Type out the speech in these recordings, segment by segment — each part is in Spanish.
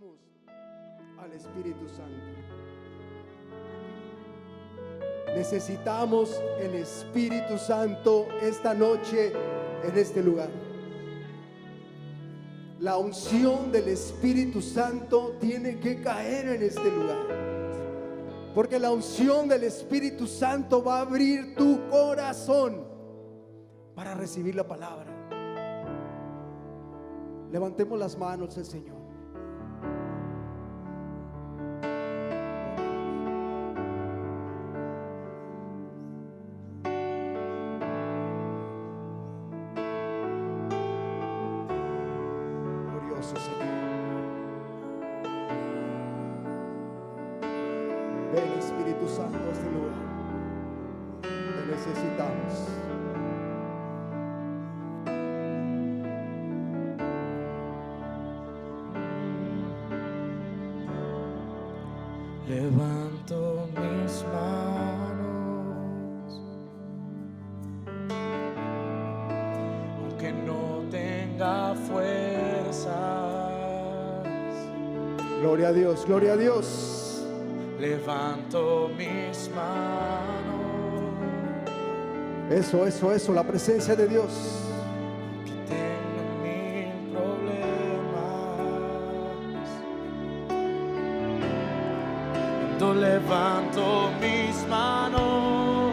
Necesitamos al Espíritu Santo. Necesitamos el Espíritu Santo esta noche en este lugar. La unción del Espíritu Santo tiene que caer en este lugar, porque la unción del Espíritu Santo va a abrir tu corazón para recibir la palabra. Levantemos las manos al Señor. Glorioso Señor. Ven Espíritu Santo a este lugar. Te necesitamos. Levanto mis manos, aunque no tenga fuerzas. Gloria a Dios, gloria a Dios. Levanto mis manos, Eso, la presencia de Dios. que tengo mil problemas. Cuando levanto mis manos,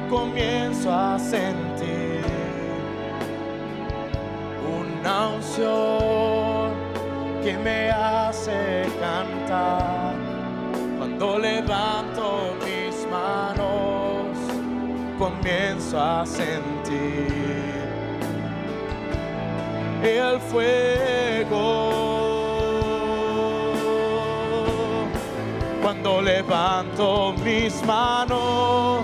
comienzo a sentir una unción que me hace cantar. Cuando levanto mis manos, comienzo a sentir el fuego. Cuando levanto mis manos,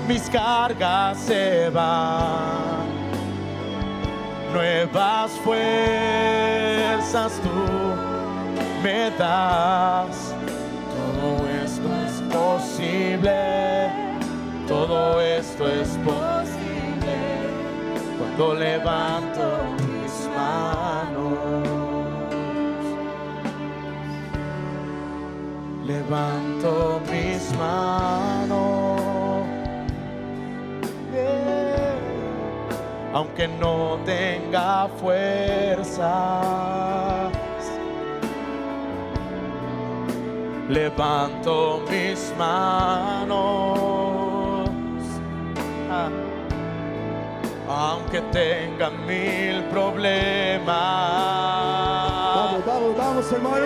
mis cargas se van. Nuevas fuerzas tú me das. Todo esto es posible. Todo esto es posible cuando levanto mis manos. Levanto mis manos, aunque no tenga fuerzas. Levanto mis manos, aunque tenga mil problemas. Vamos, hermano.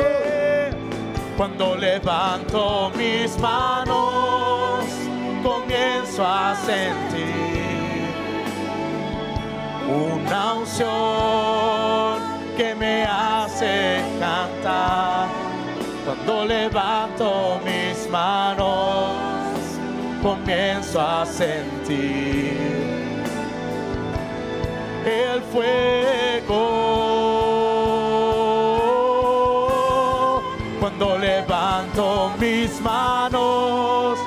Cuando levanto mis manos, comienzo a sentir una unción que me hace cantar. Cuando levanto mis manos, comienzo a sentir el fuego. Cuando levanto mis manos,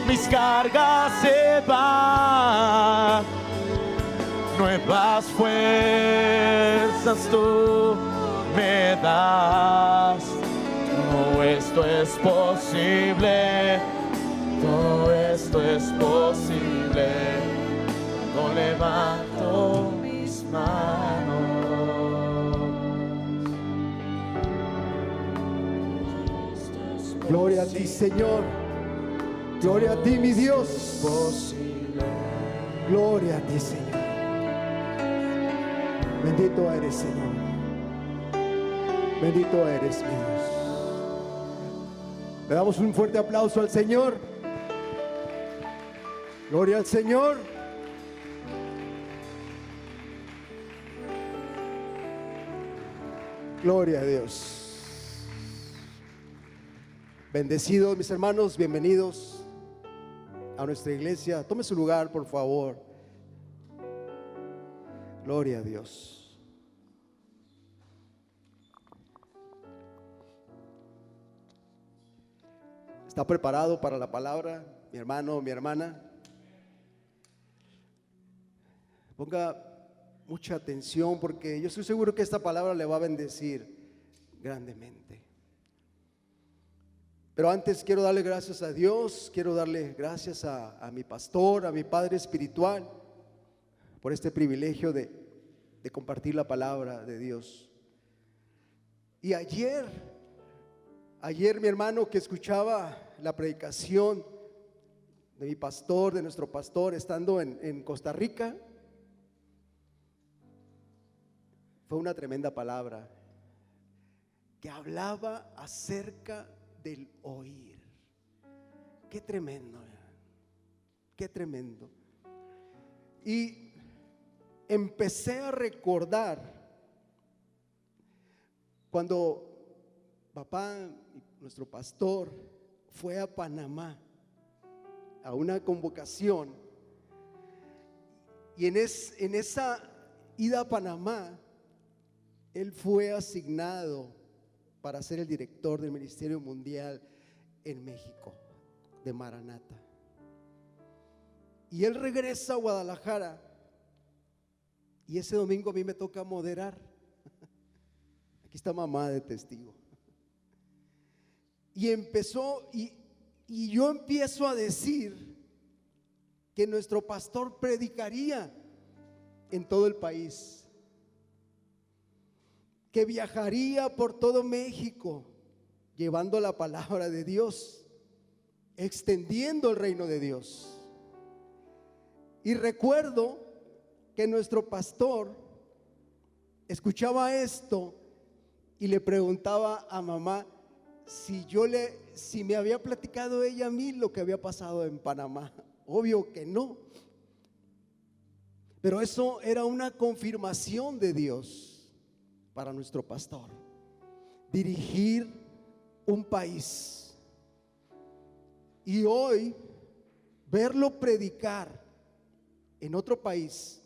mis cargas se van. Nuevas fuerzas tú me das. Todo esto es posible. Todo esto es posible cuando levanto mis manos. Gloria a ti, Señor. Gloria a ti, mi Dios. Posible. Gloria a ti, Señor. Bendito eres, Señor. Bendito eres, mi Dios. Le damos un fuerte aplauso al Señor. Gloria al Señor. Gloria a Dios. Bendecidos mis hermanos, bienvenidos a nuestra iglesia. Tome su lugar, por favor. Gloria a Dios. ¿Está preparado para la palabra, mi hermano, mi hermana? Ponga mucha atención porque yo estoy seguro que esta palabra le va a bendecir. grandemente. Pero antes quiero darle gracias a Dios, quiero darle gracias a mi pastor, a mi padre espiritual, por este privilegio de compartir la palabra de Dios. Y ayer mi hermano, que escuchaba la predicación de mi pastor, de nuestro pastor, estando en Costa Rica, fue una tremenda palabra que hablaba acerca del oír. Qué tremendo, qué tremendo. Y empecé a recordar cuando papá, nuestro pastor, fue a Panamá a una convocación, y en esa ida a Panamá él fue asignado para ser el director del Ministerio Mundial en México, de Maranata. Y él regresa a Guadalajara, y ese domingo a mí me toca moderar. Aquí está mamá de testigo. Y empezó, y yo empiezo a decir que nuestro pastor predicaría en todo el país, que viajaría por todo México llevando la palabra de Dios, extendiendo el reino de Dios. Y recuerdo que nuestro pastor escuchaba esto y le preguntaba a mamá si me había platicado ella a mí lo que había pasado en Panamá. Obvio que no, pero eso era una confirmación de Dios para nuestro pastor, dirigir un país. Y hoy verlo predicar en otro país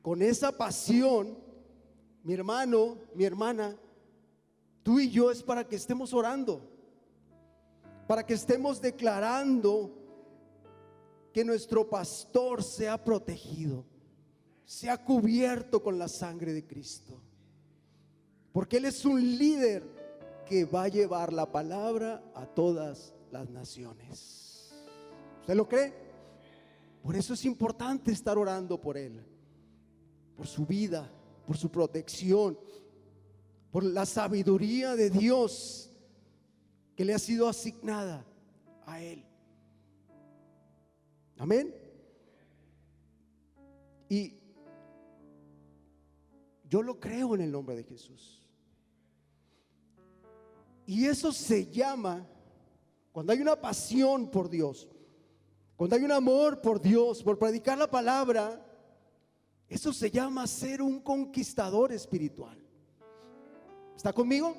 con esa pasión, mi hermano, mi hermana, tú y yo, es para que estemos orando, para que estemos declarando que nuestro pastor sea protegido, sea cubierto con la sangre de Cristo, porque Él es un líder que va a llevar la palabra a todas las naciones. ¿Usted lo cree? Por eso es importante estar orando por Él, por su vida, por su protección, por la sabiduría de Dios que le ha sido asignada a Él. Amén. Y yo lo creo en el nombre de Jesús. Y eso se llama, cuando hay una pasión por Dios, cuando hay un amor por Dios, por predicar la palabra, eso se llama ser un conquistador espiritual. ¿Está conmigo?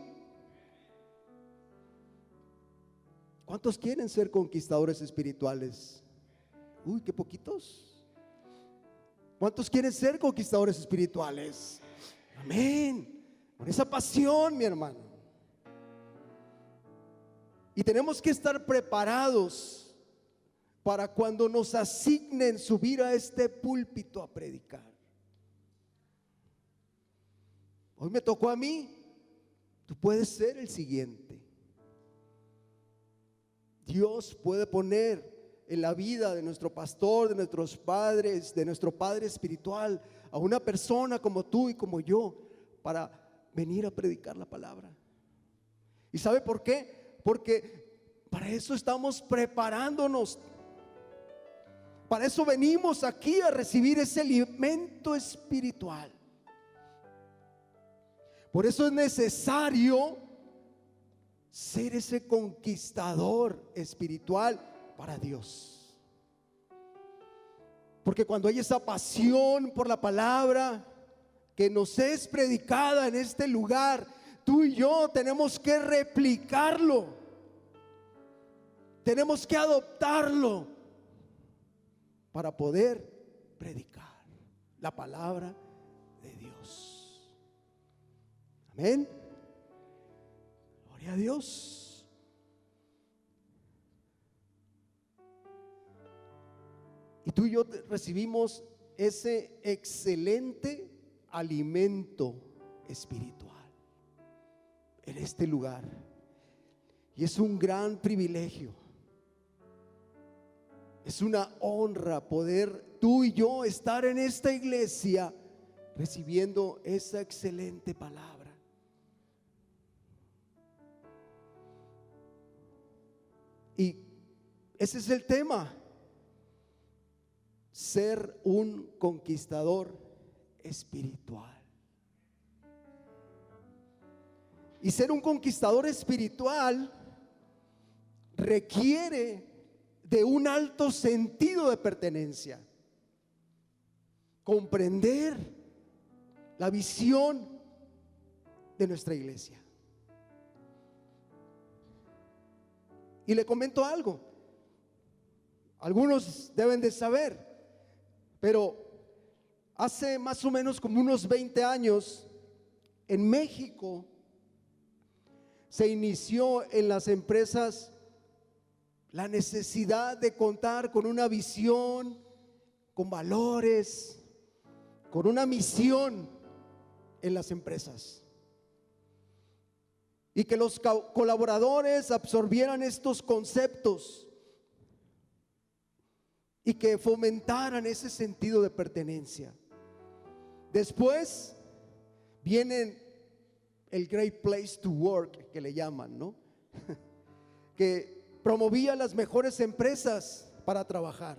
¿Cuántos quieren ser conquistadores espirituales? Uy, qué poquitos. ¿Cuántos quieren ser conquistadores espirituales? Amén. Con esa pasión, mi hermano. Y tenemos que estar preparados para cuando nos asignen subir a este púlpito a predicar. Hoy me tocó a mí, tú puedes ser el siguiente. Dios puede poner en la vida de nuestro pastor, de nuestros padres, de nuestro padre espiritual, a una persona como tú y como yo, para venir a predicar la palabra. ¿Y sabe por qué? Porque para eso estamos preparándonos. Para eso venimos aquí a recibir ese alimento espiritual. Por eso es necesario ser ese conquistador espiritual para Dios. Porque cuando hay esa pasión por la palabra que nos es predicada en este lugar, tú y yo tenemos que replicarlo, tenemos que adoptarlo para poder predicar la palabra de Dios. Amén. Gloria a Dios. Y tú y yo recibimos ese excelente alimento espiritual. en este lugar. Y es un gran privilegio. Es una honra poder tú y yo estar en esta iglesia recibiendo esa excelente palabra. Y ese es el tema: ser un conquistador espiritual. Y ser un conquistador espiritual requiere de un alto sentido de pertenencia, comprender la visión de nuestra iglesia. Y le comento algo, algunos deben de saber, pero hace más o menos como unos 20 años en México se inició en las empresas la necesidad de contar con una visión, con valores, con una misión en las empresas. Y que los colaboradores absorbieran estos conceptos y que fomentaran ese sentido de pertenencia. Después viene el Great Place to Work, que le llaman, ¿no? Que promovía las mejores empresas para trabajar,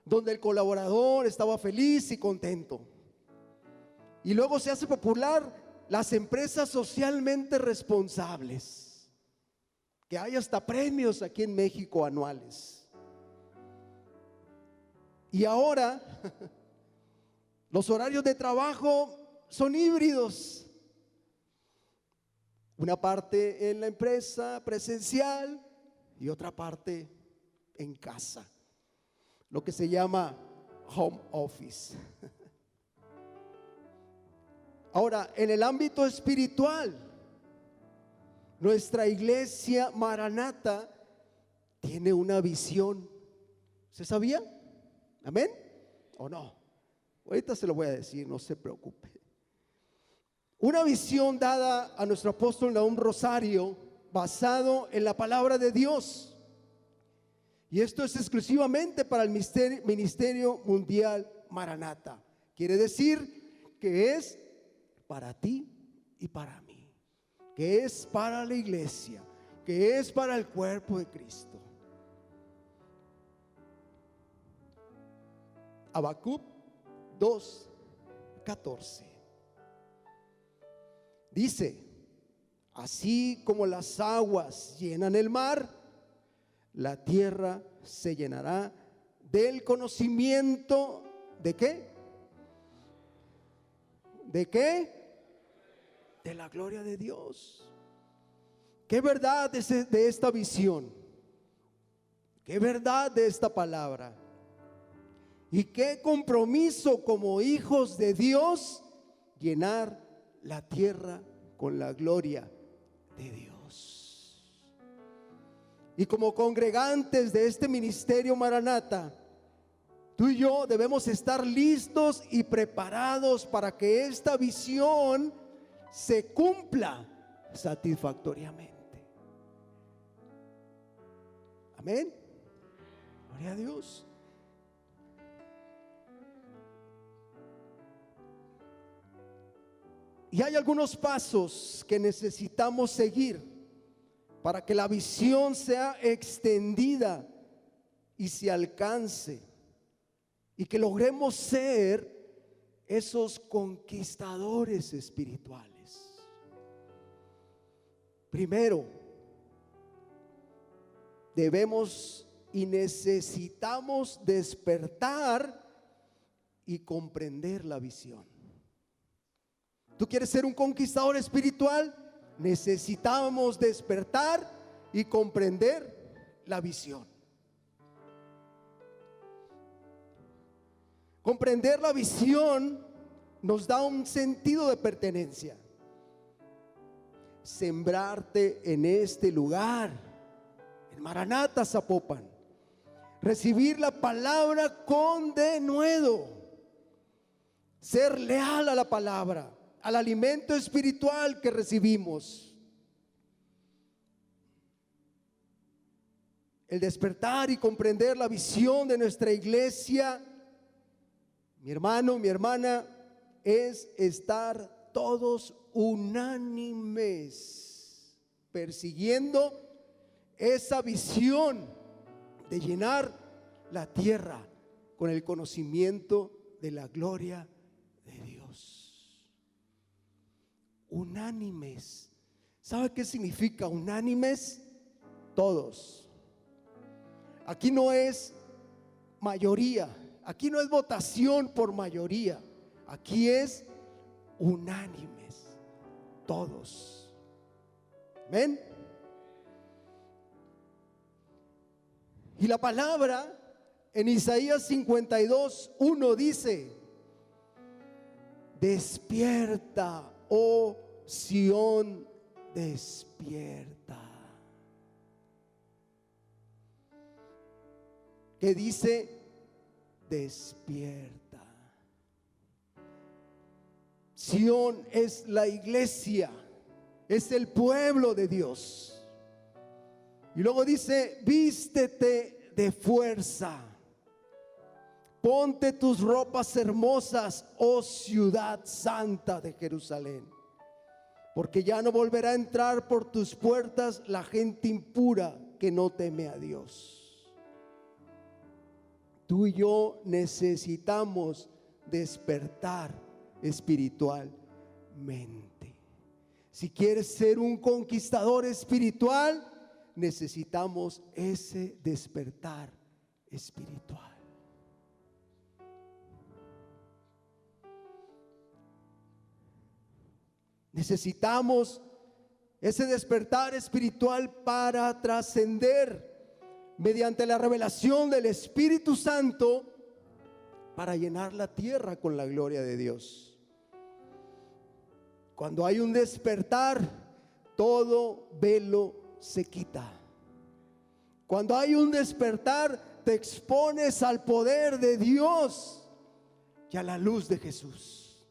donde el colaborador estaba feliz y contento. Y luego se hace popular las empresas socialmente responsables, que hay hasta premios aquí en México anuales. Y ahora los horarios de trabajo son híbridos. Una parte en la empresa presencial y otra parte en casa, lo que se llama home office. Ahora, en el ámbito espiritual, nuestra iglesia Maranata tiene una visión. ¿Se sabía? ¿Amén? ¿O no? Ahorita se lo voy a decir, no se preocupe. Una visión dada a nuestro apóstol Nahum Rosario, basado en la palabra de Dios. Y esto es exclusivamente para el Ministerio Mundial Maranata. Quiere decir que es para ti y para mí, que es para la iglesia, que es para el cuerpo de Cristo. Habacuc 2:14 dice: así como las aguas llenan el mar, la tierra se llenará del conocimiento ¿de qué? ¿De qué? De la gloria de Dios. ¿Qué verdad de esta visión? ¿Qué verdad de esta palabra? ¿Y qué compromiso como hijos de Dios llenar la tierra con la gloria de Dios? Y como congregantes de este ministerio Maranata, tú y yo debemos estar listos y preparados para que esta visión se cumpla satisfactoriamente. Amén. Gloria a Dios. Y hay algunos pasos que necesitamos seguir para que la visión sea extendida y se alcance, y que logremos ser esos conquistadores espirituales. Primero, debemos y necesitamos despertar y comprender la visión. ¿Tú quieres ser un conquistador espiritual? Necesitamos despertar y comprender la visión. Comprender la visión nos da un sentido de pertenencia. Sembrarte en este lugar, en Maranata, Zapopan. Recibir la palabra con denuedo. Ser leal a la palabra, al alimento espiritual que recibimos. el despertar y comprender la visión de nuestra iglesia, mi hermano, mi hermana, es estar todos unánimes, persiguiendo esa visión de llenar la tierra con el conocimiento de la gloria de Dios. Unánimes. ¿Sabe qué significa unánimes? Todos. Aquí no es mayoría, aquí no es votación por mayoría, aquí es unánimes, todos. ¿Ven? Y la palabra en Isaías 52:1 dice: despierta, oh Sión, despierta. Que dice: despierta. Sión es la iglesia, es el pueblo de Dios. Y luego dice: vístete de fuerza, ponte tus ropas hermosas, oh ciudad santa de Jerusalén, porque ya no volverá a entrar por tus puertas la gente impura que no teme a Dios. Tú y yo necesitamos despertar espiritualmente. Si quieres ser un conquistador espiritual, necesitamos ese despertar espiritual. Necesitamos ese despertar espiritual para trascender mediante la revelación del Espíritu Santo, para llenar la tierra con la gloria de Dios. Cuando hay un despertar, todo velo se quita. Cuando hay un despertar, te expones al poder de Dios y a la luz de Jesús.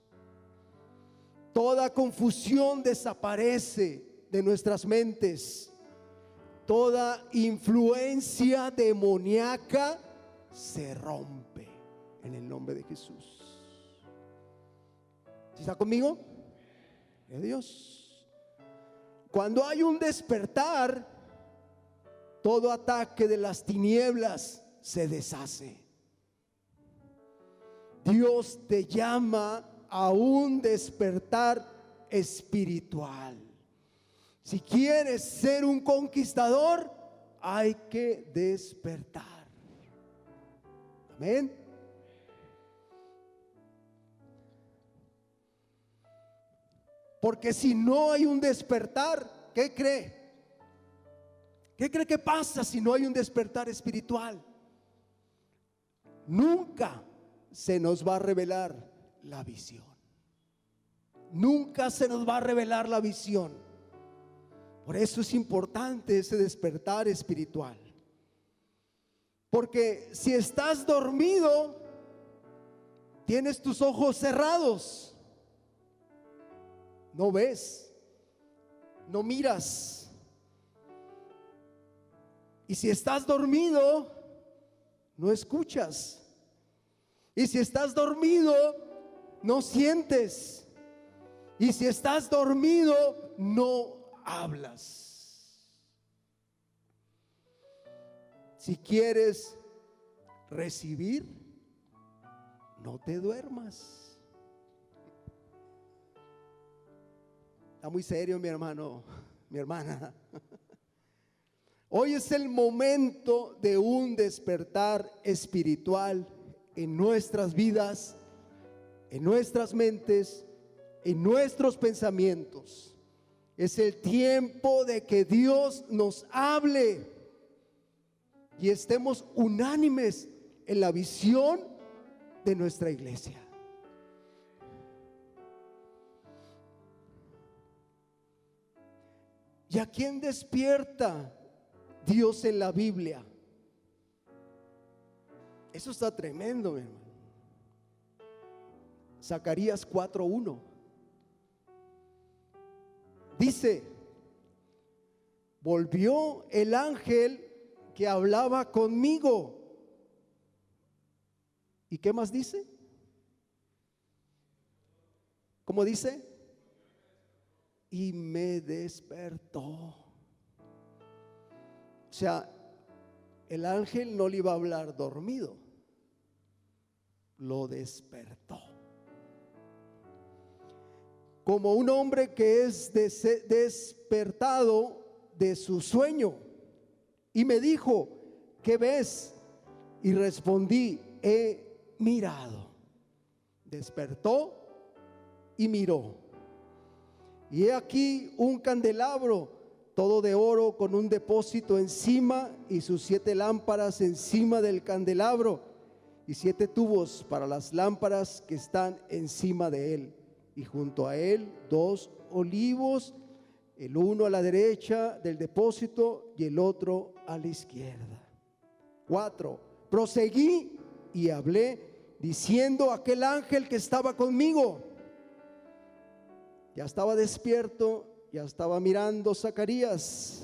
Toda confusión desaparece de nuestras mentes. Toda influencia demoníaca se rompe en el nombre de Jesús. ¿Sí está conmigo? De Dios. Cuando hay un despertar, todo ataque de las tinieblas se deshace. Dios te llama a un despertar espiritual. Si quieres ser un conquistador, hay que despertar. Amén. Porque si no hay un despertar, ¿qué cree? ¿Qué cree que pasa si no hay un despertar espiritual? Nunca se nos va a revelar la visión. Nunca se nos va a revelar la visión. Por eso es importante ese despertar espiritual. Porque si estás dormido, tienes tus ojos cerrados, no ves, no miras. Y si estás dormido, no escuchas. Y si estás dormido, no sientes. Y si estás dormido, no hablas. Si quieres recibir, no te duermas. Está muy serio, mi hermano, mi hermana. Hoy es el momento de un despertar espiritual en nuestras vidas, en nuestras mentes, en nuestros pensamientos. Es el tiempo de que Dios nos hable y estemos unánimes en la visión de nuestra iglesia. ¿Y a quién despierta Dios en la Biblia? Eso está tremendo, mi hermano. Zacarías 4:1 dice: volvió el ángel que hablaba conmigo. ¿Y qué más dice? ¿Cómo dice? Y me despertó. O sea, el ángel no le iba a hablar dormido, lo despertó. Como un hombre que es despertado de su sueño. Y me dijo, ¿qué ves? Y respondí, he mirado. Despertó y miró. Y he aquí un candelabro, todo de oro, con un depósito encima y sus 7 lámparas encima del candelabro y 7 tubos para las lámparas que están encima de él. Y junto a él 2 olivos, el uno a la derecha del depósito y el otro a la izquierda. 4. Proseguí y hablé diciendo a aquel ángel que estaba conmigo. Ya estaba despierto, ya estaba mirando Zacarías.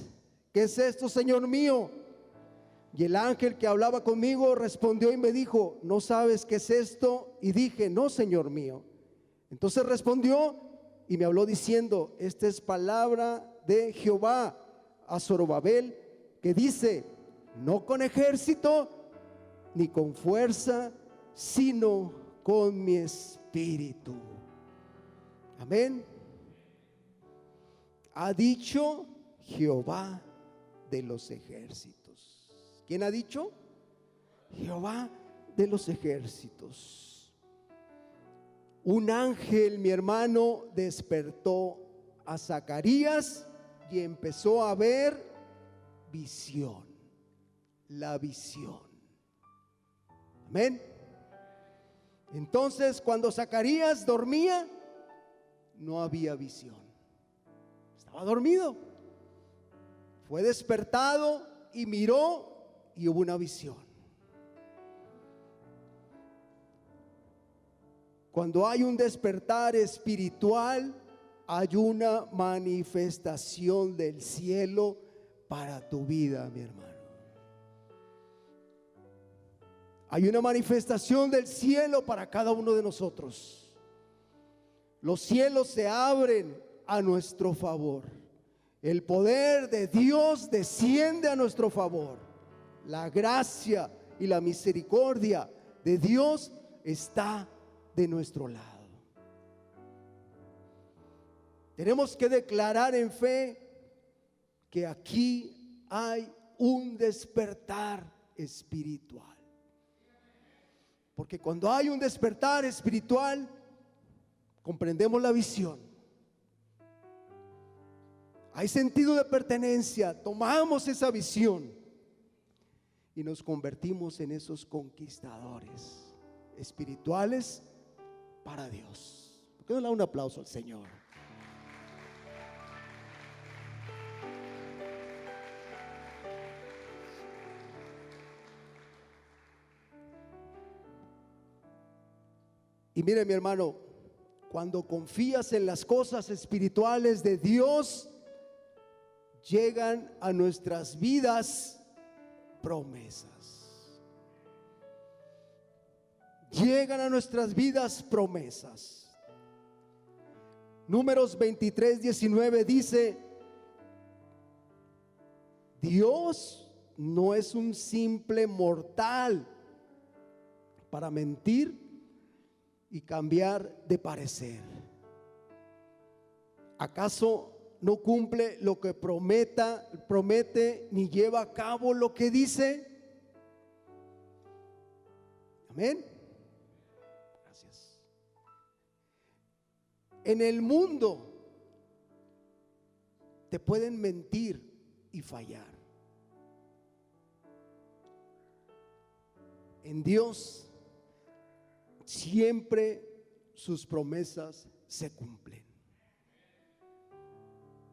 ¿Qué es esto, Señor mío? Y el ángel que hablaba conmigo respondió y me dijo, ¿no sabes qué es esto? Y dije, no, Señor mío. Entonces respondió y me habló diciendo, esta es palabra de Jehová a Zorobabel, que dice, no con ejército ni con fuerza, sino con mi espíritu. Amén. Ha dicho Jehová de los ejércitos. ¿Quién ha dicho? Jehová de los ejércitos. Un ángel, mi hermano, despertó a Zacarías y empezó a ver visión. La visión. Amén. Entonces, cuando Zacarías dormía, no había visión. Estaba dormido. Fue despertado y miró y hubo una visión. Cuando hay un despertar espiritual, hay una manifestación del cielo para tu vida, mi hermano. Hay una manifestación del cielo para cada uno de nosotros. Los cielos se abren a nuestro favor. El poder de Dios desciende a nuestro favor. La gracia y la misericordia de Dios está de nuestro lado. Tenemos que declarar en fe que aquí hay un despertar espiritual. Porque cuando hay un despertar espiritual, comprendemos la visión. Hay sentido de pertenencia, tomamos esa visión y nos convertimos en esos conquistadores espirituales para Dios. ¿Por qué no le da un aplauso al Señor? Y mire, mi hermano, cuando confías en las cosas espirituales de Dios, llegan a nuestras vidas promesas. Llegan a nuestras vidas promesas. Números 23:19 dice: Dios no es un simple mortal para mentir y cambiar de parecer. ¿Acaso no cumple lo que promete, ni lleva a cabo lo que dice? Amén. Gracias. En el mundo te pueden mentir y fallar. En Dios siempre sus promesas se cumplen.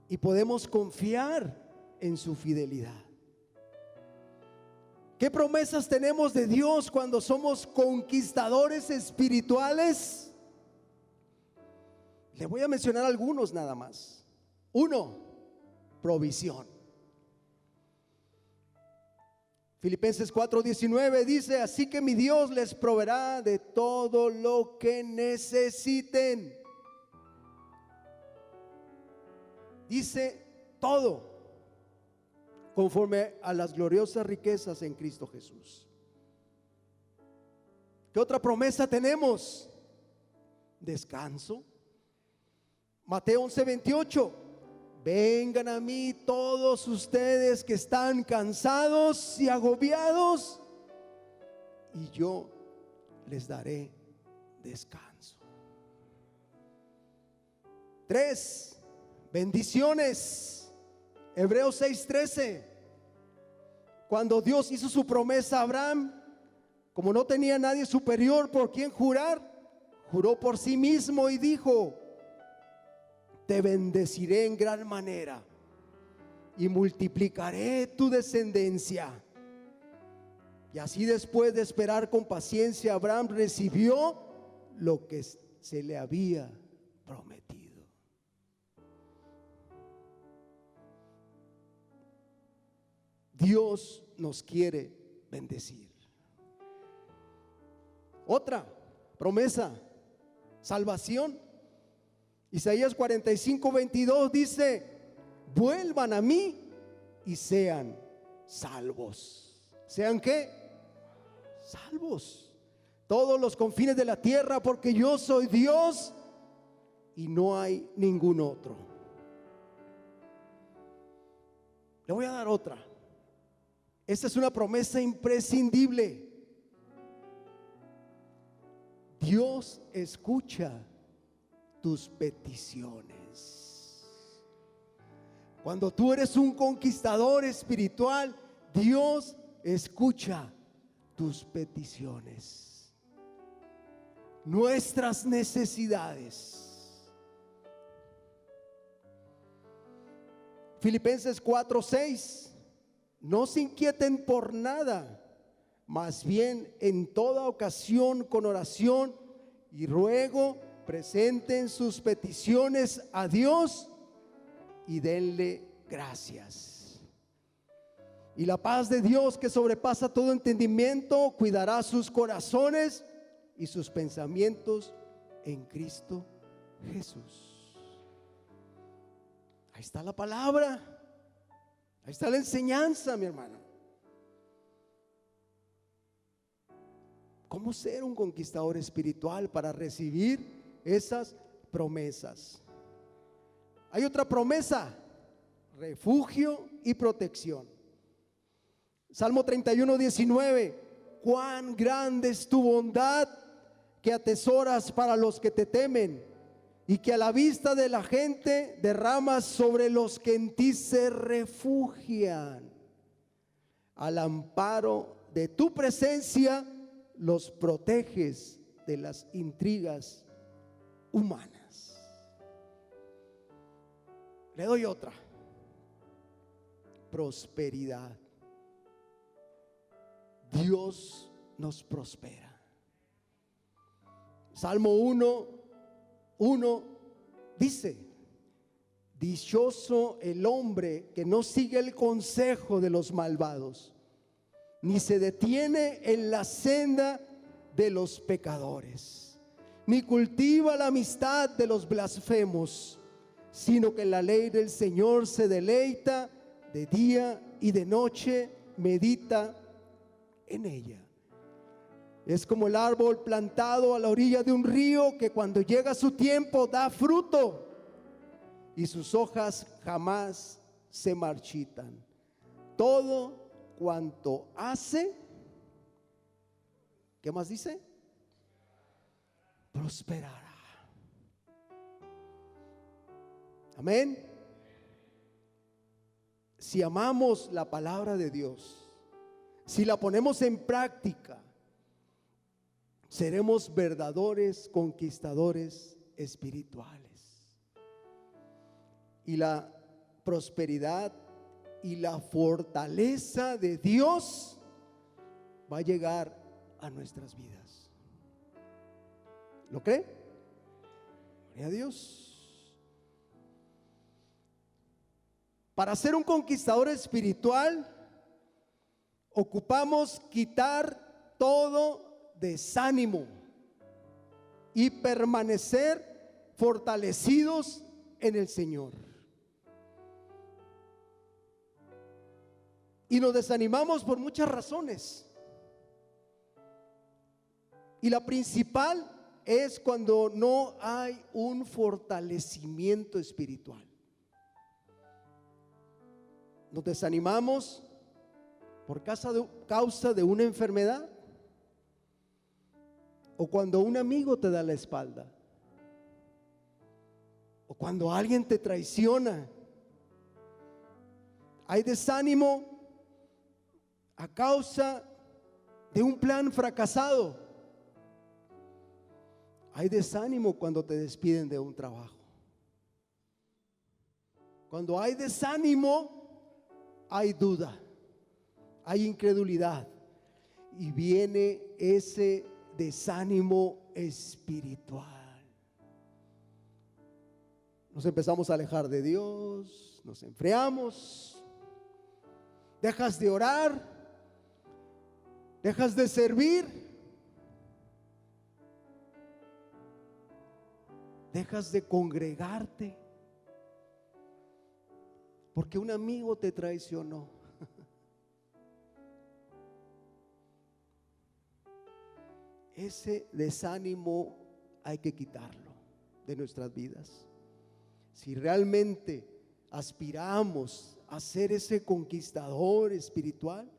Y podemos confiar en su fidelidad. ¿Qué promesas tenemos de Dios cuando somos conquistadores espirituales? Le voy a mencionar algunos nada más. 1, provisión. Filipenses 4:19 dice: así que mi Dios les proveerá de todo lo que necesiten. Dice todo, conforme a las gloriosas riquezas en Cristo Jesús. ¿Qué otra promesa tenemos? Descanso. Mateo 11:28. Vengan a mí todos ustedes que están cansados y agobiados, y yo les daré descanso. 3. Bendiciones. Hebreos 6:13. Cuando Dios hizo su promesa a Abraham, como no tenía nadie superior por quien jurar, juró por sí mismo y dijo: te bendeciré en gran manera y multiplicaré tu descendencia. Y así, después de esperar con paciencia, Abraham recibió lo que se le había prometido. Dios nos quiere bendecir. Otra promesa: salvación. Isaías 45:22 dice: vuelvan a mí y sean salvos. ¿Sean qué? Salvos. Todos los confines de la tierra, porque yo soy Dios y no hay ningún otro. Le voy a dar otra. Esta es una promesa imprescindible. Dios escucha tus peticiones. Cuando tú eres un conquistador espiritual, Dios escucha tus peticiones, nuestras necesidades. Filipenses 4:6. No se inquieten por nada, más bien en toda ocasión con oración y ruego presenten sus peticiones a Dios y denle gracias. Y la paz de Dios, que sobrepasa todo entendimiento, cuidará sus corazones y sus pensamientos en Cristo Jesús. Ahí está la palabra. Ahí está la enseñanza, mi hermano. ¿Cómo ser un conquistador espiritual para recibir esas promesas? Hay otra promesa: refugio y protección. Salmo 31:19. Cuán grande es tu bondad, que atesoras para los que te temen, y que a la vista de la gente derramas sobre los que en ti se refugian. Al amparo de tu presencia los proteges de las intrigas humanas. Le doy otra: prosperidad. Dios nos prospera. Salmo 1:1 dice: dichoso el hombre que no sigue el consejo de los malvados, ni se detiene en la senda de los pecadores, ni cultiva la amistad de los blasfemos, sino que en la ley del Señor se deleita de día y de noche, medita en ella. Es como el árbol plantado a la orilla de un río, que cuando llega su tiempo da fruto y sus hojas jamás se marchitan. Todo cuanto hace, ¿qué más dice? Prosperará. Amén. Si amamos la palabra de Dios, si la ponemos en práctica, seremos verdaderos conquistadores espirituales. Y la prosperidad y la fortaleza de Dios va a llegar a nuestras vidas. ¿Lo cree? Gloria a Dios. Para ser un conquistador espiritual ocupamos quitar todo desánimo y permanecer fortalecidos en el Señor. Y nos desanimamos por muchas razones. Y la principal es cuando no hay un fortalecimiento espiritual. Nos desanimamos por causa de una enfermedad, o cuando un amigo te da la espalda, o cuando alguien te traiciona. Hay desánimo a causa de un plan fracasado. Hay desánimo cuando te despiden de un trabajo. Cuando hay desánimo, hay duda, hay incredulidad, y viene ese desánimo espiritual. Nos empezamos a alejar de Dios, nos enfriamos, dejas de orar, dejas de servir, dejas de congregarte, porque un amigo te traicionó. Ese desánimo hay que quitarlo de nuestras vidas. Si realmente aspiramos a ser ese conquistador espiritual,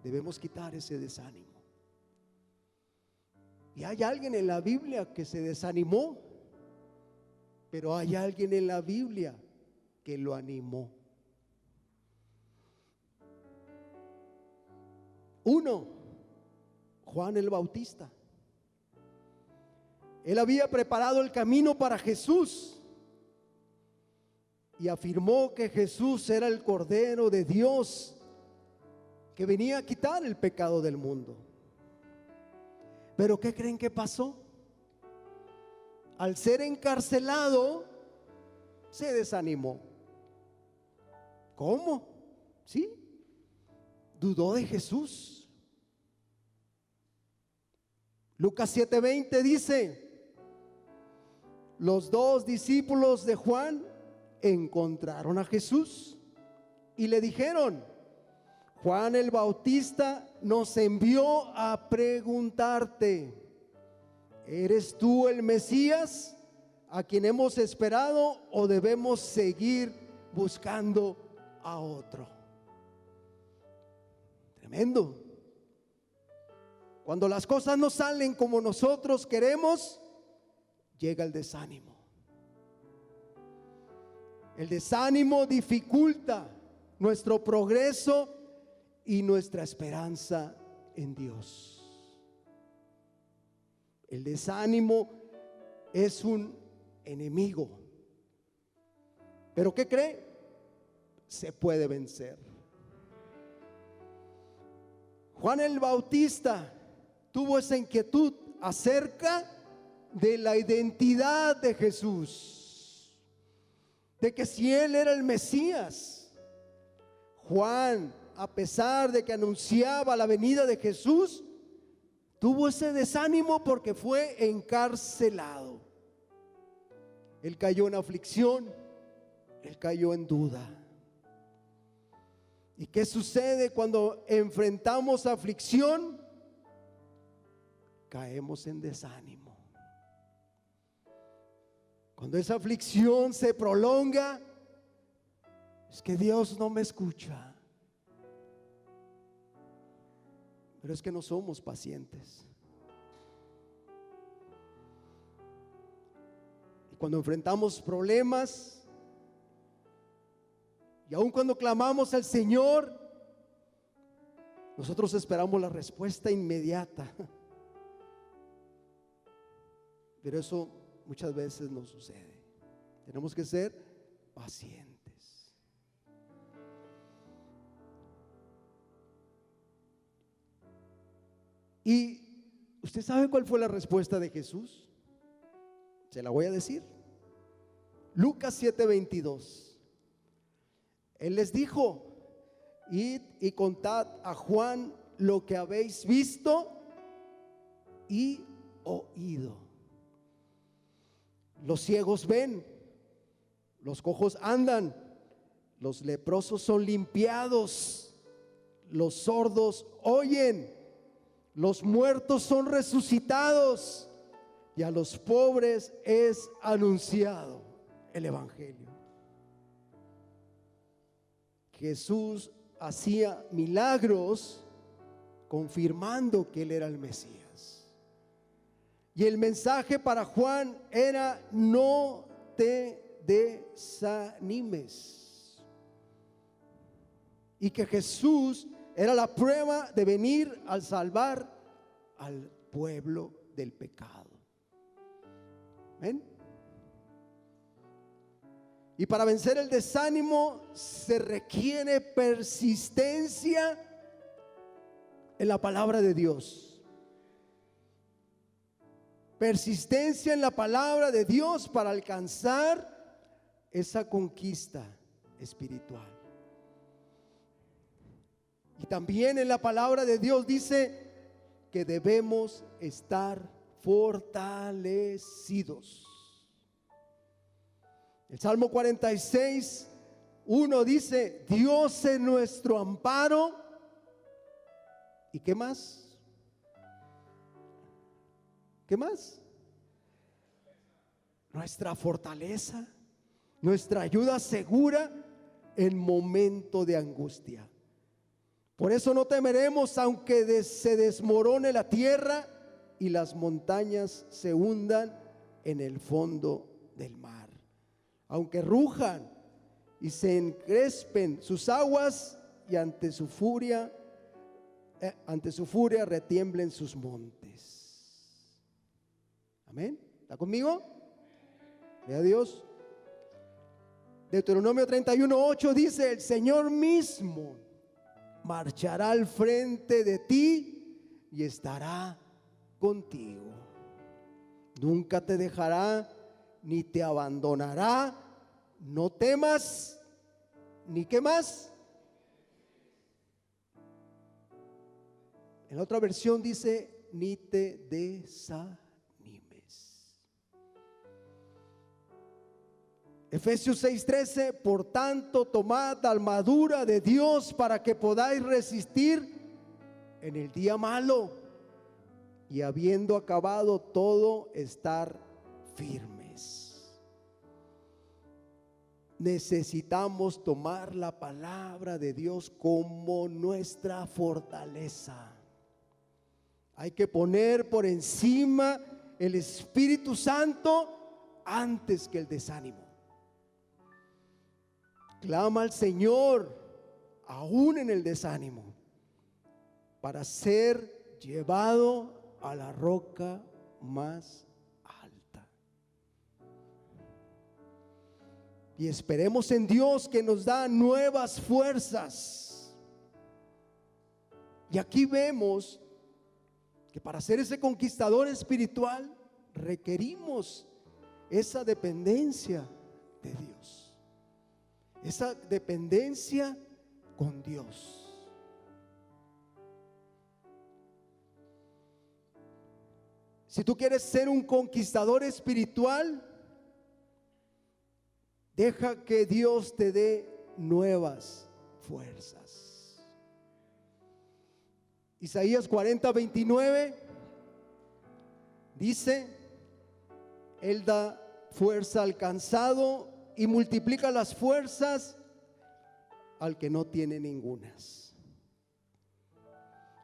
debemos quitar ese desánimo. Y hay alguien en la Biblia que se desanimó, pero hay alguien en la Biblia que lo animó. Uno, Juan el Bautista. Él había preparado el camino para Jesús y afirmó que Jesús era el Cordero de Dios que venía a quitar el pecado del mundo. Pero ¿qué creen que pasó? Al ser encarcelado, se desanimó. ¿Cómo? ¿Sí? Dudó de Jesús. Lucas 7:20 dice: los dos discípulos de Juan encontraron a Jesús y le dijeron: Juan el Bautista nos envió a preguntarte, ¿eres tú el Mesías a quien hemos esperado o debemos seguir buscando a otro? Tremendo. Cuando las cosas no salen como nosotros queremos, llega el desánimo. El desánimo dificulta nuestro progreso y nuestra esperanza en Dios. El desánimo es un enemigo. ¿Pero qué cree? Se puede vencer. Juan el Bautista tuvo esa inquietud acerca de la identidad de Jesús, de que si él era el Mesías. Juan, a pesar de que anunciaba la venida de Jesús, tuvo ese desánimo porque fue encarcelado. Él cayó en aflicción, él cayó en duda. ¿Y qué sucede cuando enfrentamos aflicción? Caemos en desánimo. Cuando esa aflicción se prolonga, es que Dios no me escucha. Pero es que no somos pacientes. Y cuando enfrentamos problemas, y aun cuando clamamos al Señor, nosotros esperamos la respuesta inmediata. Pero eso muchas veces no sucede. Tenemos que ser pacientes. ¿Y usted sabe cuál fue la respuesta de Jesús? Se la voy a decir. Lucas 7:22. Él les dijo: id y contad a Juan lo que habéis visto y oído. Los ciegos ven, los cojos andan, los leprosos son limpiados, los sordos oyen, los muertos son resucitados y a los pobres es anunciado el evangelio. Jesús hacía milagros confirmando que él era el Mesías. Y el mensaje para Juan era: no te desanimes. Y que Jesús era la prueba de venir a salvar al pueblo del pecado. ¿Ven? Y para vencer el desánimo se requiere persistencia en la palabra de Dios. Persistencia en la palabra de Dios para alcanzar esa conquista espiritual. Y también en la palabra de Dios dice que debemos estar fortalecidos. El Salmo 46:1 dice: Dios es nuestro amparo. ¿Y qué más? ¿Qué más? Nuestra fortaleza, nuestra ayuda segura en momento de angustia. Por eso no temeremos aunque se desmorone la tierra y las montañas se hundan en el fondo del mar. Aunque rujan y se encrespen sus aguas y ante su furia retiemblen sus montes. Amén. ¿Está conmigo? Vea Dios. Deuteronomio 31:8 dice: el Señor mismo marchará al frente de ti y estará contigo. Nunca te dejará ni te abandonará. No temas, ni qué más. En la otra versión dice: ni te desanimes. Efesios 6:13: por tanto, tomad la armadura de Dios para que podáis resistir en el día malo, y habiendo acabado todo, estar firmes. Necesitamos tomar la palabra de Dios como nuestra fortaleza. Hay que poner por encima el Espíritu Santo antes que el desánimo. Clama al Señor aún en el desánimo para ser llevado a la roca más alta. Y esperemos en Dios, que nos da nuevas fuerzas. Y aquí vemos que para ser ese conquistador espiritual requerimos esa dependencia de Dios, esa dependencia con Dios. Si tú quieres ser un conquistador espiritual, deja que Dios te dé nuevas fuerzas. Isaías 40:29 dice: Él da fuerza al cansado y multiplica las fuerzas al que no tiene ningunas.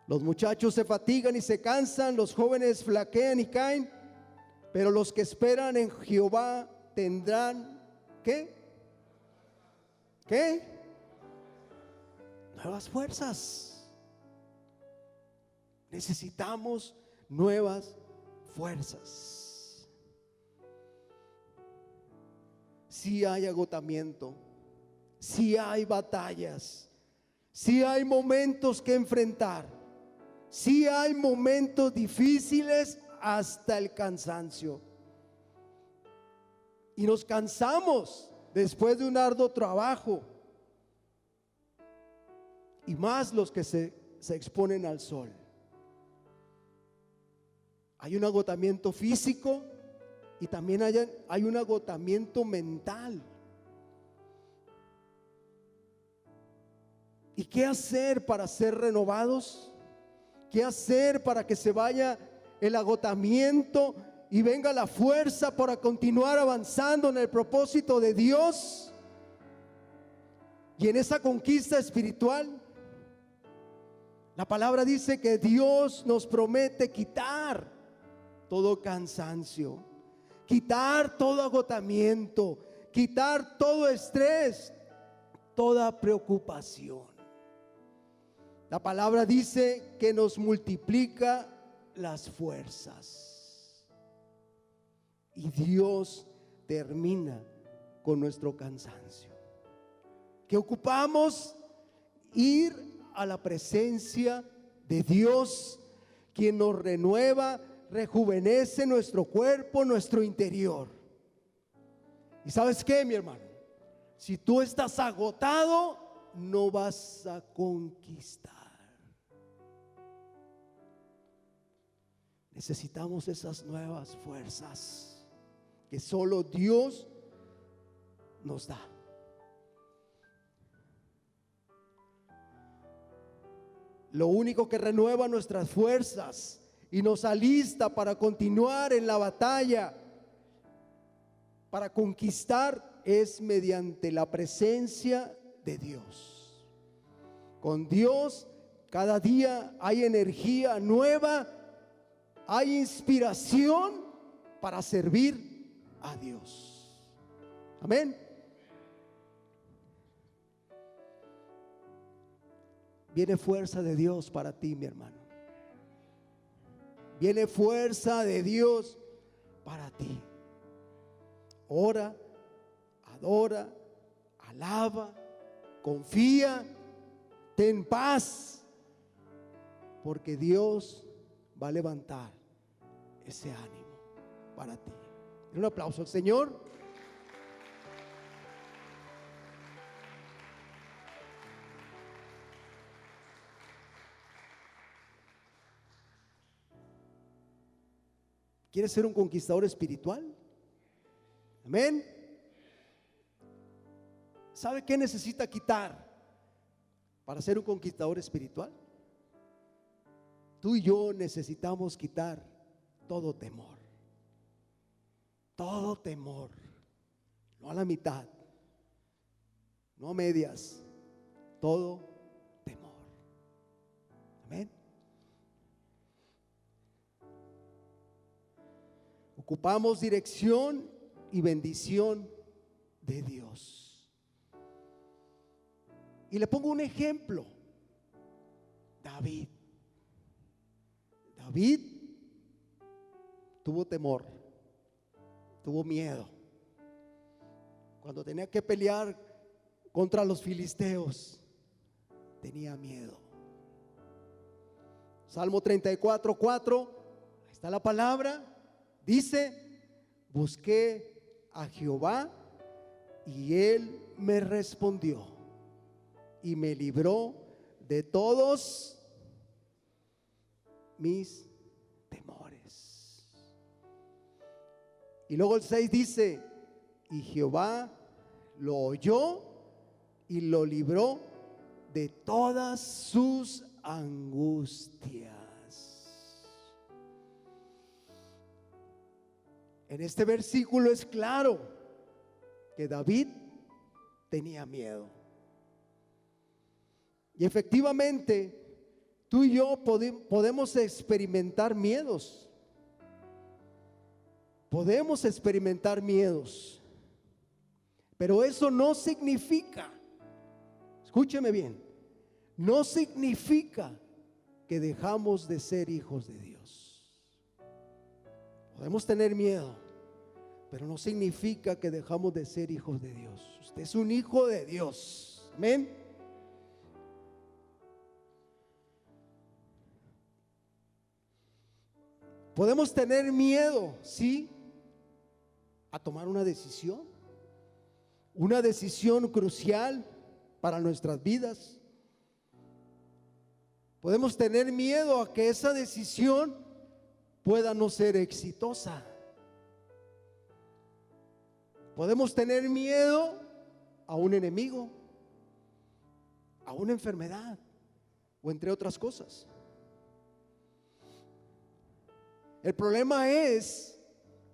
Los muchachos se fatigan y se cansan, los jóvenes flaquean y caen, pero los que esperan en Jehová tendrán ¿qué? Nuevas fuerzas. Necesitamos nuevas fuerzas. Si hay agotamiento, si hay batallas, si hay momentos que enfrentar, si hay momentos difíciles hasta el cansancio. Y nos cansamos después de un arduo trabajo. y más los que se exponen al sol. Hay un agotamiento físico y también hay un agotamiento mental. ¿Y qué hacer para ser renovados? ¿Qué hacer para que se vaya el agotamiento y venga la fuerza para continuar avanzando en el propósito de Dios y en esa conquista espiritual? La palabra dice que Dios nos promete quitar todo cansancio, quitar todo agotamiento, quitar todo estrés, toda preocupación. La palabra dice que nos multiplica las fuerzas y Dios termina con nuestro cansancio. Que ocupamos ir a la presencia de Dios, quien nos renueva, rejuvenece nuestro cuerpo, nuestro interior. ¿Y sabes qué, mi hermano? Si tú estás agotado, no vas a conquistar. Necesitamos esas nuevas fuerzas que solo Dios nos da. Lo único que renueva nuestras fuerzas y nos alista para continuar en la batalla, para conquistar, es mediante la presencia de Dios. Con Dios cada día hay energía nueva, hay inspiración para servir a Dios. Amén. Viene fuerza de Dios para ti, mi hermano. Viene fuerza de Dios para ti. Ora, adora, alaba, confía, ten paz, porque Dios va a levantar ese ánimo para ti. Un aplauso al Señor. ¿Quieres ser un conquistador espiritual? Amén. ¿Sabe qué necesita quitar para ser un conquistador espiritual? Tú y yo necesitamos quitar todo temor. Todo temor. No a la mitad, no a medias, todo temor. Amén. Ocupamos dirección y bendición de Dios. Y le pongo un ejemplo. David tuvo temor, tuvo miedo. Cuando tenía que pelear contra los filisteos, tenía miedo. Salmo 34:4, ahí está la palabra. Dice: busqué a Jehová y él me respondió y me libró de todos mis temores. Y luego el 6 dice: y Jehová lo oyó y lo libró de todas sus angustias. En este versículo es claro que David tenía miedo. Y efectivamente, tú y yo podemos experimentar miedos. Podemos experimentar miedos. Pero eso no significa, escúcheme bien, no significa que dejamos de ser hijos de Dios. Podemos tener miedo, pero no significa que dejamos de ser hijos de Dios. Usted es un hijo de Dios. Amén. Podemos tener miedo, sí, a tomar una decisión crucial para nuestras vidas. Podemos tener miedo a que esa decisión pueda no ser exitosa. Podemos tener miedo a un enemigo, a una enfermedad o entre otras cosas. El problema es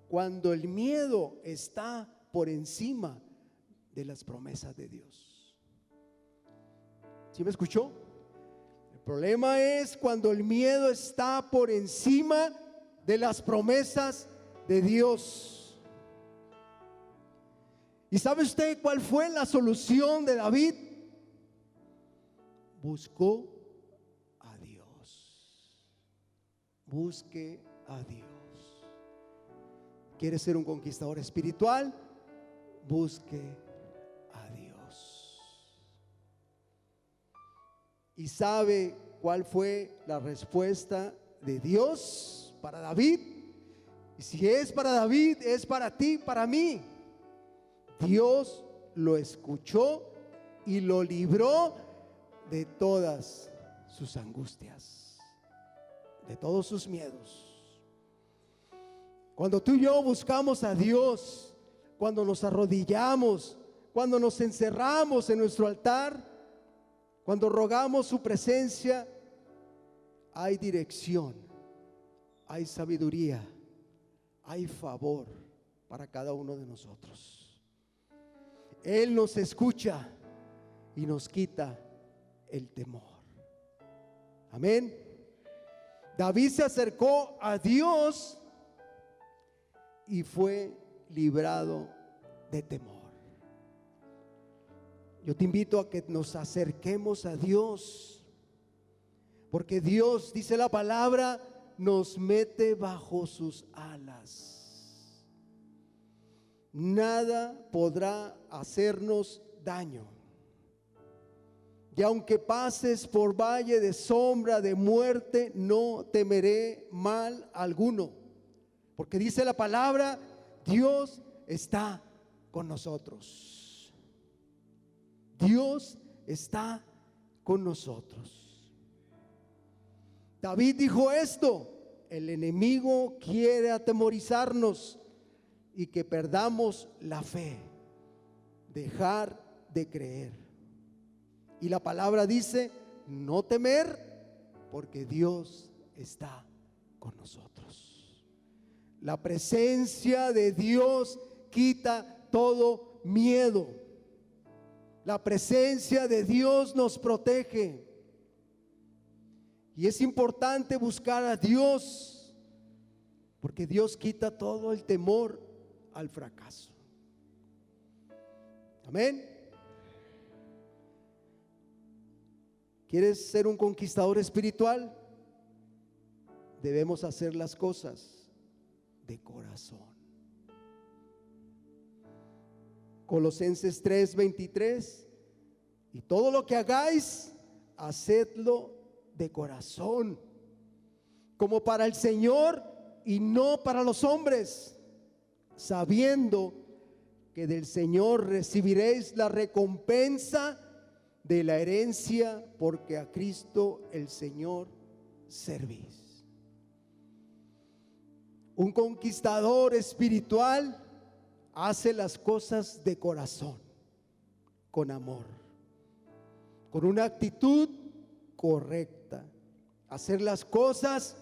cuando el miedo está por encima de las promesas de Dios. ¿Sí me escuchó? El problema es cuando el miedo está por encima de las promesas de Dios. ¿Y sabe usted cuál fue la solución de David? Buscó a Dios. Busque a Dios. ¿Quiere ser un conquistador espiritual? Busque a Dios. ¿Y sabe cuál fue la respuesta de Dios para David? Y si es para David, es para ti, para mí. Dios lo escuchó y lo libró de todas sus angustias, de todos sus miedos. Cuando tú y yo buscamos a Dios, cuando nos arrodillamos, cuando nos encerramos en nuestro altar, cuando rogamos su presencia, hay dirección, hay sabiduría, hay favor para cada uno de nosotros. Él nos escucha y nos quita el temor. Amén. David se acercó a Dios y fue librado de temor. Yo te invito a que nos acerquemos a Dios, porque Dios, dice la palabra, nos mete bajo sus alas. Nada podrá hacernos daño. Y aunque pases por valle de sombra de muerte, no temeré mal alguno. Porque dice la palabra, Dios está con nosotros. Dios está con nosotros. David dijo esto: el enemigo quiere atemorizarnos y que perdamos la fe, dejar de creer. Y la palabra dice, no temer, porque Dios está con nosotros. La presencia de Dios quita todo miedo. La presencia de Dios nos protege. Y es importante buscar a Dios, porque Dios quita todo el temor al fracaso. Amén. ¿Quieres ser un conquistador espiritual? Debemos hacer las cosas de corazón. Colosenses 3:23: y todo lo que hagáis, hacedlo de corazón, como para el Señor y no para los hombres, sabiendo que del Señor recibiréis la recompensa de la herencia, porque a Cristo el Señor servís. Un conquistador espiritual hace las cosas de corazón, con amor, con una actitud correcta, hacer las cosas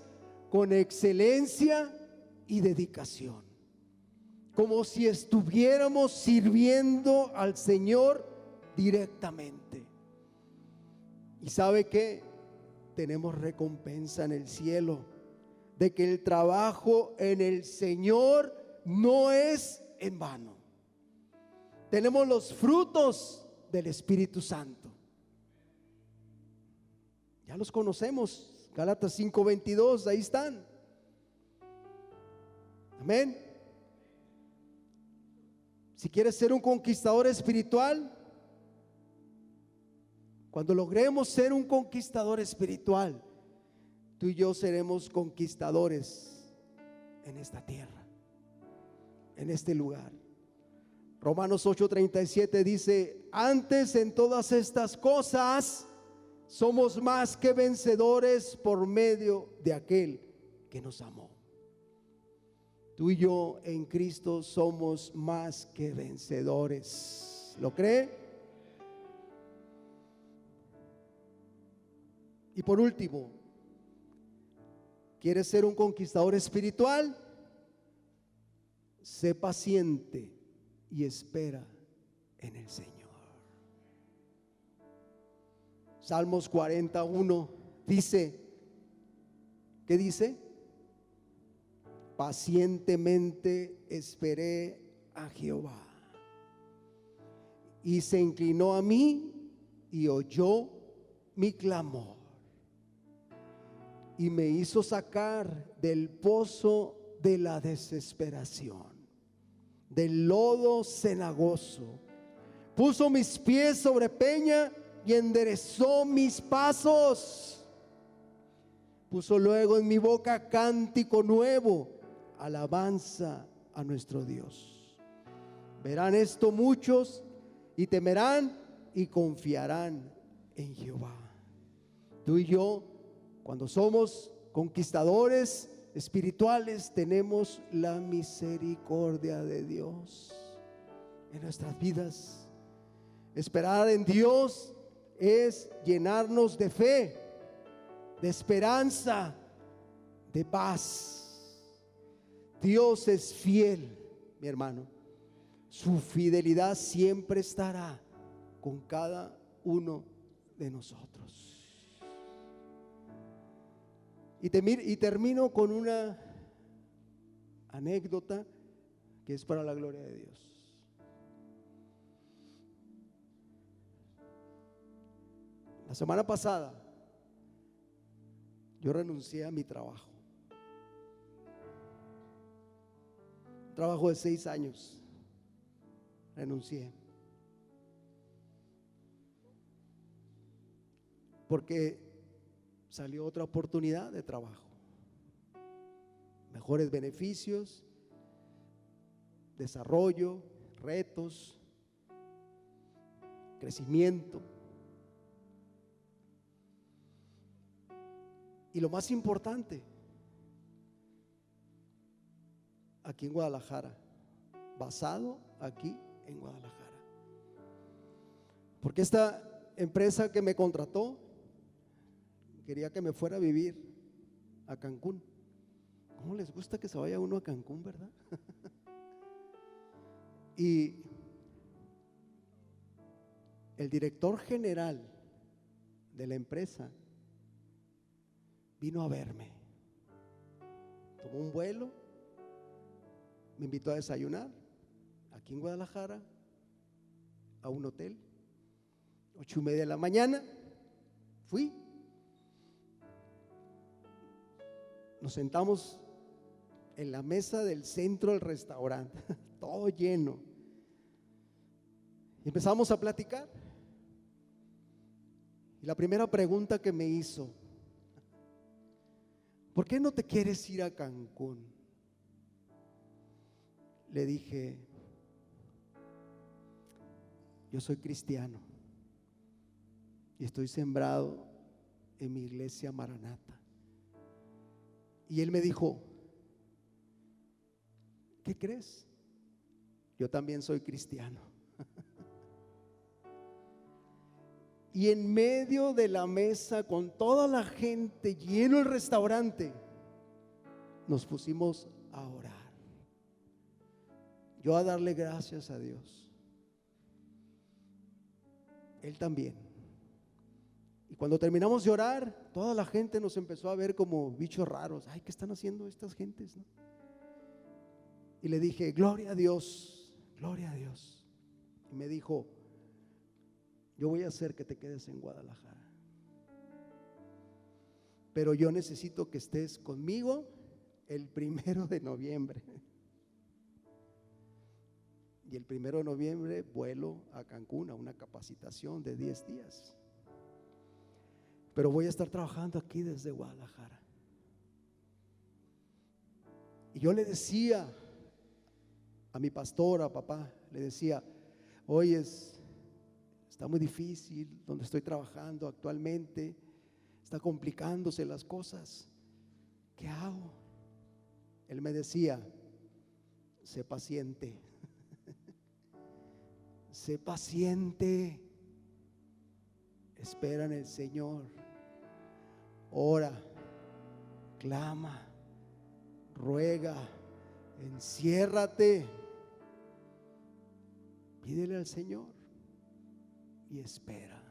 con excelencia y dedicación, como si estuviéramos sirviendo al Señor directamente. ¿Y sabe qué? Tenemos recompensa en el cielo, de que el trabajo en el Señor no es en vano. Tenemos los frutos del Espíritu Santo. Ya los conocemos, Gálatas 5:22, ahí están. Amén. Si quieres ser un conquistador espiritual, cuando logremos ser un conquistador espiritual, tú y yo seremos conquistadores en esta tierra, en este lugar. Romanos 8:37 dice: antes en todas estas cosas Somos más que vencedores por medio de aquel que nos amó. Tú y yo en Cristo somos más que vencedores. ¿Lo cree? Y por último, ¿quieres ser un conquistador espiritual? Sé paciente y espera en el Señor. Salmos 41 dice, ¿qué dice? Pacientemente esperé a Jehová, y se inclinó a mí y oyó mi clamor, y me hizo sacar del pozo de la desesperación, del lodo cenagoso. Puso mis pies sobre peña y enderezó mis pasos. Puso luego en mi boca cántico nuevo, alabanza a nuestro Dios. Verán esto muchos y temerán y confiarán en Jehová. Tú y yo, cuando somos conquistadores espirituales, tenemos la misericordia de Dios en nuestras vidas. Esperar en Dios es llenarnos de fe, de esperanza, de paz. Dios es fiel, mi hermano. Su fidelidad siempre estará con cada uno de nosotros. Y termino con una anécdota que es para la gloria de Dios. La semana pasada yo renuncié a mi trabajo. Un trabajo de 6 años. Renuncié. Porque salió otra oportunidad de trabajo. Mejores beneficios, desarrollo, retos, crecimiento. Y lo más importante, aquí en Guadalajara, basado aquí en Guadalajara. Porque esta empresa que me contrató quería que me fuera a vivir a Cancún. ¿Cómo les gusta que se vaya uno a Cancún, verdad? Y el director general de la empresa vino a verme. Tomó un vuelo, me invitó a desayunar aquí en Guadalajara, a un hotel, 8:30 de la mañana. Fui. Nos sentamos en la mesa del centro del restaurante, todo lleno. Y empezamos a platicar. Y la primera pregunta que me hizo: ¿por qué no te quieres ir a Cancún? Le dije: yo soy cristiano y estoy sembrado en mi iglesia Maranata. Y él me dijo: ¿qué crees? Yo también soy cristiano. Y en medio de la mesa, con toda la gente, lleno el restaurante, nos pusimos a orar. Yo a darle gracias a Dios. Él también. Y cuando terminamos de orar, toda la gente nos empezó a ver como bichos raros. Ay, ¿qué están haciendo estas gentes, no? Y le dije: gloria a Dios, gloria a Dios. Y me dijo: yo voy a hacer que te quedes en Guadalajara, pero yo necesito que estés conmigo el 1 de noviembre. Y el 1 de noviembre vuelo a Cancún a una capacitación de 10 días. Pero voy a estar trabajando aquí desde Guadalajara. Y yo le decía a mi pastor, a papá, le decía: oye, está muy difícil donde estoy trabajando actualmente, está complicándose las cosas, ¿qué hago? Él me decía, sé paciente, sé paciente, espera en el Señor, ora, clama, ruega, enciérrate, pídele al Señor y espera,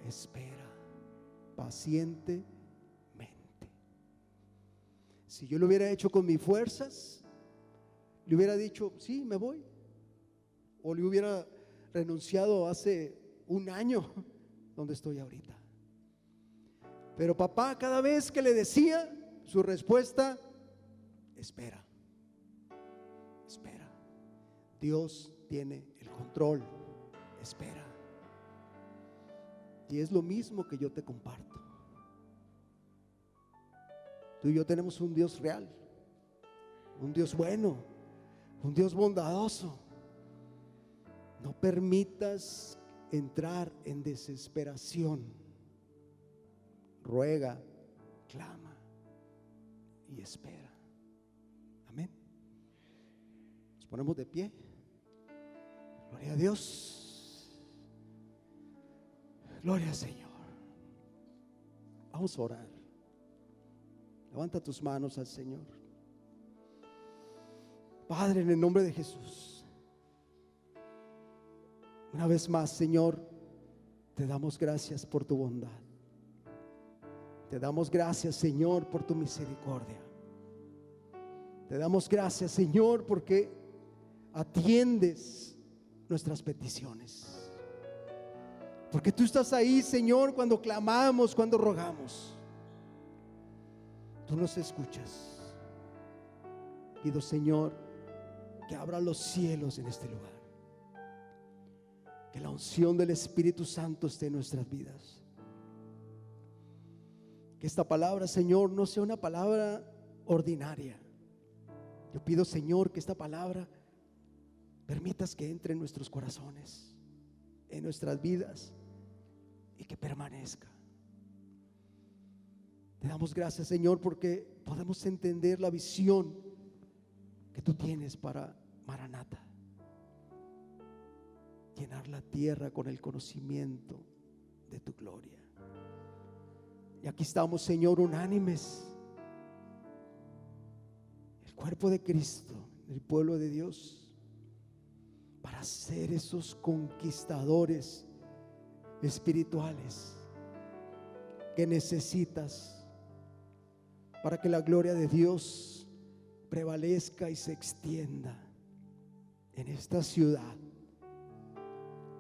espera pacientemente. Si yo lo hubiera hecho con mis fuerzas, le hubiera dicho, sí, me voy, o le hubiera renunciado hace un año donde estoy ahorita. Pero papá, cada vez que le decía, su respuesta, espera, espera. Dios tiene el control, espera. Y es lo mismo que yo te comparto. Tú y yo tenemos un Dios real, un Dios bueno, un Dios bondadoso. No permitas entrar en desesperación. Ruega, clama y espera. Amén. Nos ponemos de pie. Gloria a Dios. Gloria al Señor. Vamos a orar. Levanta tus manos al Señor. Padre, en el nombre de Jesús, una vez más, Señor, te damos gracias por tu bondad. Te damos gracias, Señor, por tu misericordia. Te damos gracias, Señor, porque atiendes nuestras peticiones. Porque tú estás ahí, Señor, cuando clamamos, cuando rogamos. Tú nos escuchas. Pido, Señor, que abra los cielos en este lugar. Que la unción del Espíritu Santo esté en nuestras vidas. Que esta palabra, Señor, no sea una palabra ordinaria. Yo pido, Señor, que esta palabra permitas que entre en nuestros corazones, en nuestras vidas, y que permanezca. Te damos gracias, Señor, porque podemos entender la visión que tú tienes para Maranata. Llenar la tierra con el conocimiento de tu gloria. Y aquí estamos, Señor, unánimes. El cuerpo de Cristo, el pueblo de Dios, para ser esos conquistadores espirituales que necesitas para que la gloria de Dios prevalezca y se extienda en esta ciudad,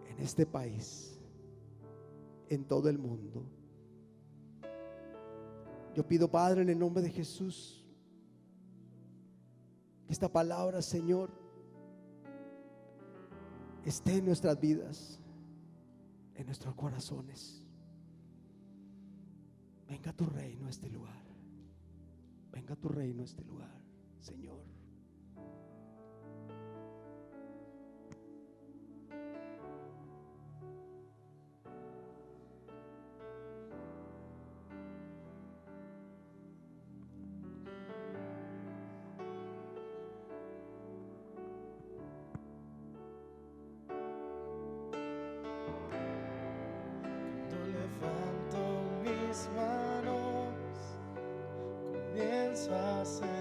en este país, en todo el mundo. Yo pido, Padre, en el nombre de Jesús, que esta palabra, Señor, esté en nuestras vidas, en nuestros corazones. Venga tu reino a este lugar. Venga tu reino a este lugar, Señor. Cuando levanto mis manos, comienzo a sentir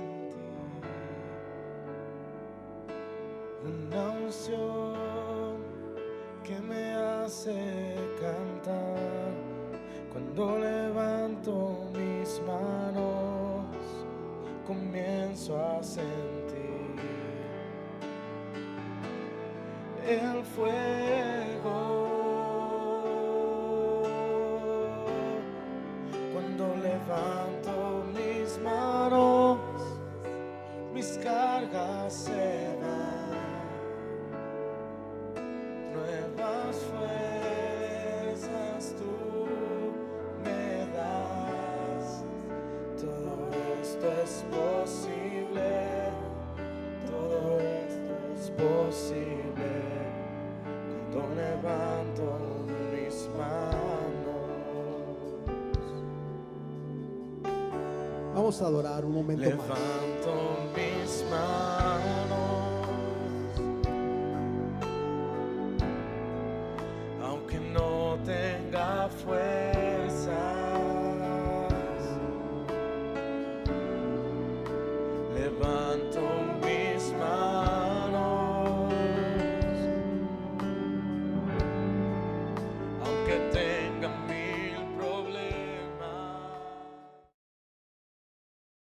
una unción que me hace cantar. Cuando levanto mis manos, comienzo a sentir el fuego. Cuando levanto mis manos, mis cargas se van. Nuevas fuerzas tú me das. Todo esto es posible. Todo esto es posible. Cuando Vamos a adorar un momento más. Levanto mis manos